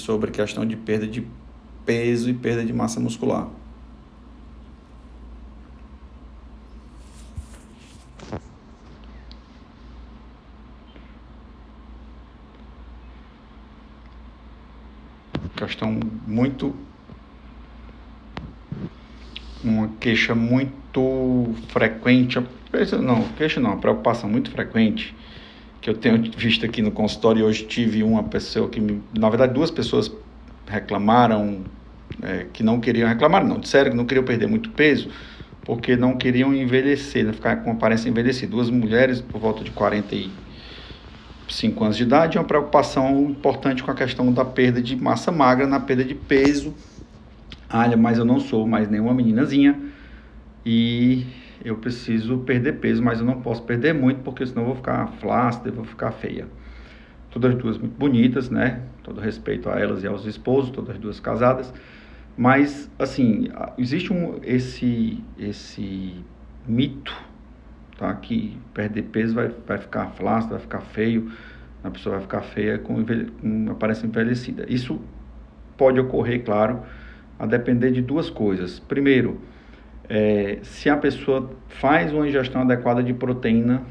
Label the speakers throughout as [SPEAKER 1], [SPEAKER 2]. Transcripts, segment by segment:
[SPEAKER 1] sobre questão de perda de peso e perda de massa muscular. Uma queixa muito frequente, uma preocupação muito frequente que eu tenho visto aqui no consultório. E hoje tive uma pessoa na verdade, duas pessoas reclamaram, que não queriam reclamar, não, disseram que não queriam perder muito peso, porque não queriam envelhecer, né, ficar com aparência envelhecida. Duas mulheres por volta de 45 anos de idade, uma preocupação importante com a questão da perda de massa magra, na perda de peso. Mas eu não sou mais nenhuma meninazinha e eu preciso perder peso, mas eu não posso perder muito, porque senão eu vou ficar flácida e vou ficar feia. Todas as duas muito bonitas, né? Todo respeito a elas e aos esposos, todas as duas casadas. Mas, assim, existe esse mito, tá? Que perder peso vai ficar flácido, vai ficar feio, a pessoa vai ficar feia com aparência envelhecida. Isso pode ocorrer, claro, a depender de duas coisas. Primeiro, se a pessoa faz uma ingestão adequada de proteína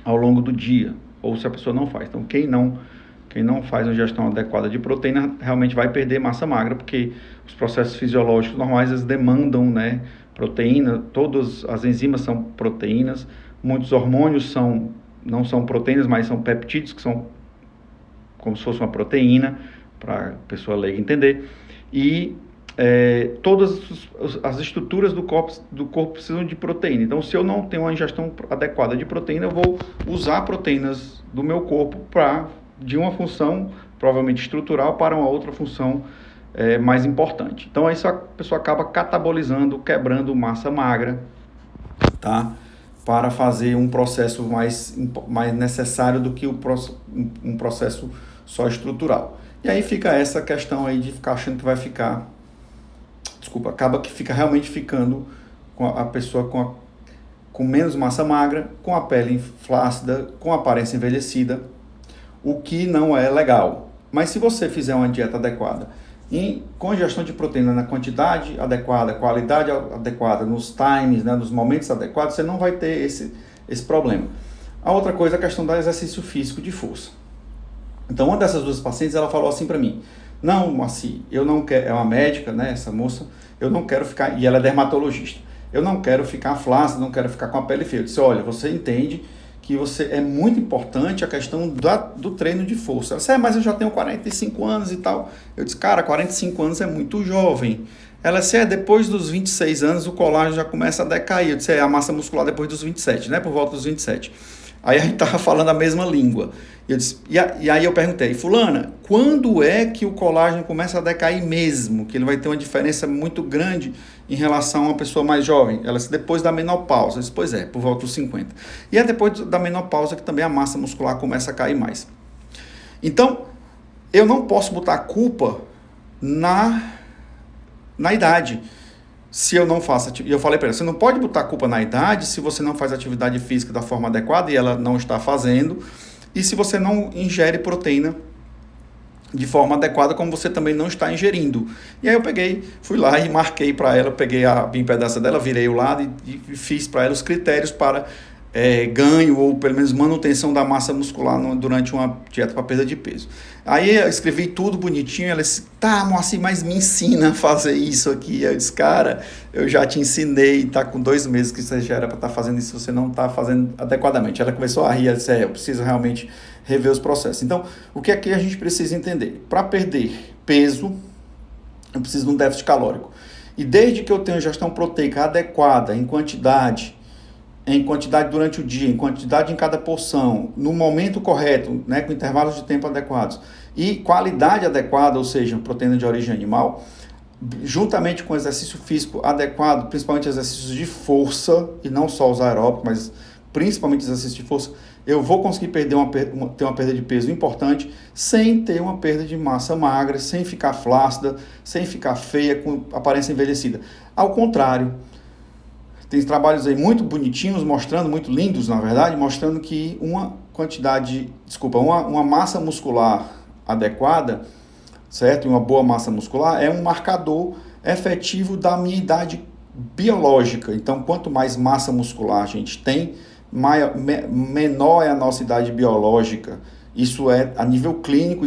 [SPEAKER 1] ao longo do dia, ou se a pessoa não faz. Então, quem não faz uma ingestão adequada de proteína realmente vai perder massa magra, porque os processos fisiológicos normais, eles demandam, né, proteína. Todas as enzimas são proteínas, muitos hormônios não são proteínas, mas são peptídeos, que são como se fosse uma proteína, para a pessoa leiga entender. E todas as estruturas do corpo precisam de proteína. Então, se eu não tenho uma ingestão adequada de proteína, eu vou usar proteínas do meu corpo de uma função provavelmente estrutural para uma outra função mais importante. Então, isso a pessoa acaba catabolizando, quebrando massa magra, tá? Para fazer um processo mais necessário do que um processo só estrutural. E aí fica essa questão aí de ficar achando que vai ficar... acaba que fica realmente ficando com a pessoa com menos massa magra, com a pele flácida, com a aparência envelhecida, o que não é legal. Mas se você fizer uma dieta adequada, com ingestão de proteína na quantidade adequada, qualidade adequada, nos times, né, nos momentos adequados, você não vai ter esse problema. A outra coisa é a questão do exercício físico de força. Então, uma dessas duas pacientes, ela falou assim para mim: não, Moacir, eu não quero, é uma médica, né, essa moça, eu não quero ficar, e ela é dermatologista, eu não quero ficar flácida, não quero ficar com a pele feia. Eu disse: olha, você entende que é muito importante a questão do treino de força. Ela disse: mas eu já tenho 45 anos e tal. Eu disse: cara, 45 anos é muito jovem. Ela disse: depois dos 26 anos o colágeno já começa a decair. Eu disse: a massa muscular depois dos 27, né, por volta dos 27. Aí a gente estava falando a mesma língua. E aí eu perguntei: fulana, quando é que o colágeno começa a decair mesmo? Que ele vai ter uma diferença muito grande em relação a uma pessoa mais jovem? Ela disse: depois da menopausa. Eu disse: pois é, por volta dos 50. E é depois da menopausa que também a massa muscular começa a cair mais. Então, eu não posso botar a culpa na idade. Se eu não faço, e eu falei para ela: você não pode botar a culpa na idade se você não faz atividade física da forma adequada, e ela não está fazendo, e se você não ingere proteína de forma adequada, como você também não está ingerindo. E aí eu fui lá e marquei para ela, peguei a bioimpedância dela, virei o lado e fiz para ela os critérios para ganho ou pelo menos manutenção da massa muscular durante uma dieta para perda de peso. Aí eu escrevi tudo bonitinho. Ela disse: tá, Moacir, mas me ensina a fazer isso aqui. Eu disse: cara, eu já te ensinei, tá com 2 meses que você já era para estar fazendo isso, você não está fazendo adequadamente. Ela começou a rir. Ela disse: eu preciso realmente rever os processos. Então, o que é que a gente precisa entender? Para perder peso, eu preciso de um déficit calórico. E desde que eu tenha ingestão proteica adequada, em quantidade durante o dia, em quantidade em cada porção, no momento correto, né, com intervalos de tempo adequados, e qualidade adequada, ou seja, proteína de origem animal, juntamente com exercício físico adequado, principalmente exercícios de força, e não só os aeróbicos, mas principalmente exercício de força, eu vou conseguir ter uma perda de peso importante, sem ter uma perda de massa magra, sem ficar flácida, sem ficar feia, com aparência envelhecida. Ao contrário, tem trabalhos aí muito bonitinhos, muito lindos, na verdade, mostrando que uma massa muscular adequada certo? E uma boa massa muscular é um marcador efetivo da minha idade biológica. Então, quanto mais massa muscular a gente tem, menor é a nossa idade biológica. Isso é a nível clínico,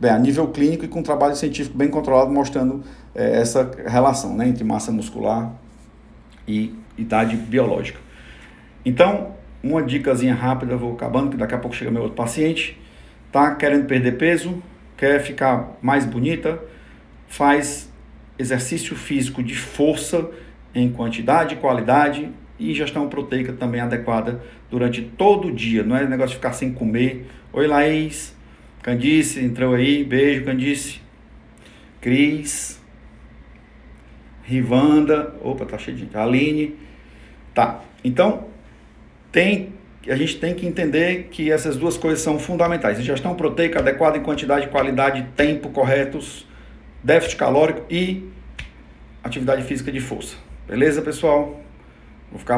[SPEAKER 1] a nível clínico e com trabalho científico bem controlado, mostrando essa relação, né, entre massa muscular e idade biológica. Então, uma dicasinha rápida, eu vou acabando, que daqui a pouco chega meu outro paciente, tá querendo perder peso, quer ficar mais bonita, faz exercício físico de força em quantidade, qualidade e ingestão proteica também adequada durante todo o dia. Não é negócio de ficar sem comer. Oi, Laís. Candice entrou aí. Beijo, Candice. Cris. Rivanda. Opa, tá cheio de gente. Aline. Tá. Então, a gente tem que entender que essas duas coisas são fundamentais. Ingestão proteica adequada em quantidade, qualidade, tempo corretos, déficit calórico e atividade física de força. Beleza, pessoal? Vou ficar